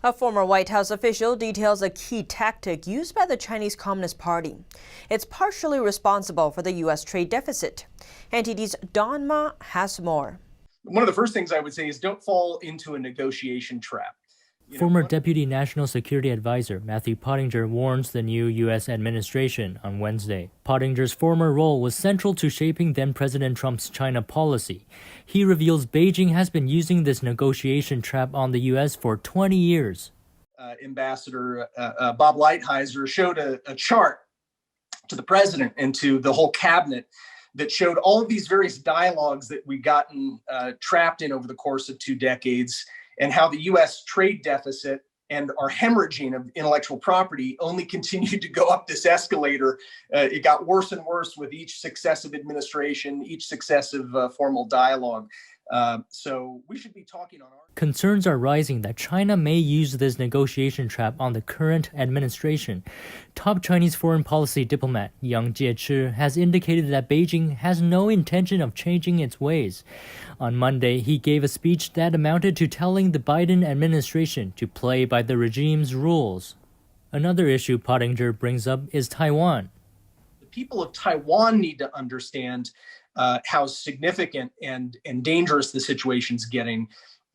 A former White House official details a key tactic used by the Chinese Communist Party. It's partially responsible for the U.S. trade deficit. NTD's Don Ma has more. One of the first things I would say is don't fall into a negotiation trap. Former Deputy National Security Advisor Matthew Puttinger warns the new U.S. administration on Wednesday. Puttinger's former role was central to shaping then-President Trump's China policy. He reveals Beijing has been using this negotiation trap on the U.S. for 20 years. Ambassador Bob Lighthizer showed a chart to the president and to the whole cabinet that showed all of these various dialogues that we've gotten trapped in over the course of 2 decades, and how the U.S. trade deficit and our hemorrhaging of intellectual property only continued to go up this escalator. It got worse and worse with each successive administration, each successive formal dialogue. So we should be talking on our... Concerns are rising that China may use this negotiation trap on the current administration. Top Chinese foreign policy diplomat Yang Jiechi has indicated that Beijing has no intention of changing its ways. On Monday, he gave a speech that amounted to telling the Biden administration to play by the regime's rules. Another issue Puttinger brings up is Taiwan. The people of Taiwan need to understand how significant and dangerous the situation's getting.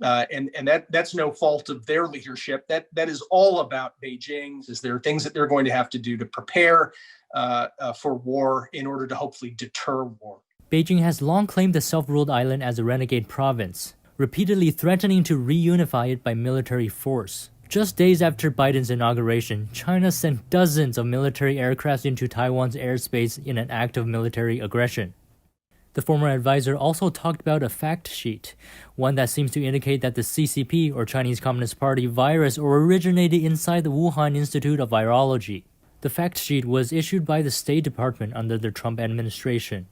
And that's no fault of their leadership. That is all about Beijing. There are things that they're going to have to do to prepare for war in order to hopefully deter war. Beijing has long claimed the self-ruled island as a renegade province, repeatedly threatening to reunify it by military force. Just days after Biden's inauguration, China sent dozens of military aircraft into Taiwan's airspace in an act of military aggression. The former advisor also talked about a fact sheet, one that seems to indicate that the CCP, or Chinese Communist Party, virus originated inside the Wuhan Institute of Virology. The fact sheet was issued by the State Department under the Trump administration.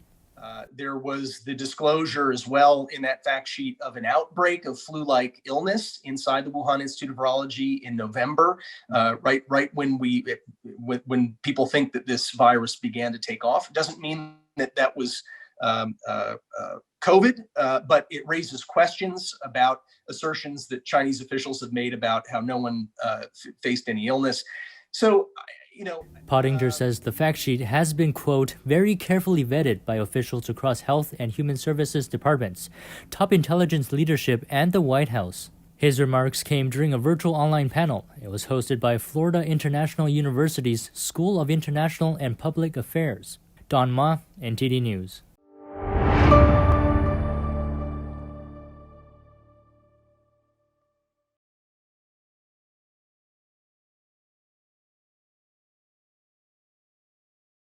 There was the disclosure as well in that fact sheet of an outbreak of flu-like illness inside the Wuhan Institute of Virology in November, right when people think that this virus began to take off. It doesn't mean that was COVID, but it raises questions about assertions that Chinese officials have made about how no one faced any illness. So, Puttinger says the fact sheet has been, quote, very carefully vetted by officials across health and human services departments, top intelligence leadership, and the White House. His remarks came during a virtual online panel. It was hosted by Florida International University's School of International and Public Affairs. Don Ma, NTD News.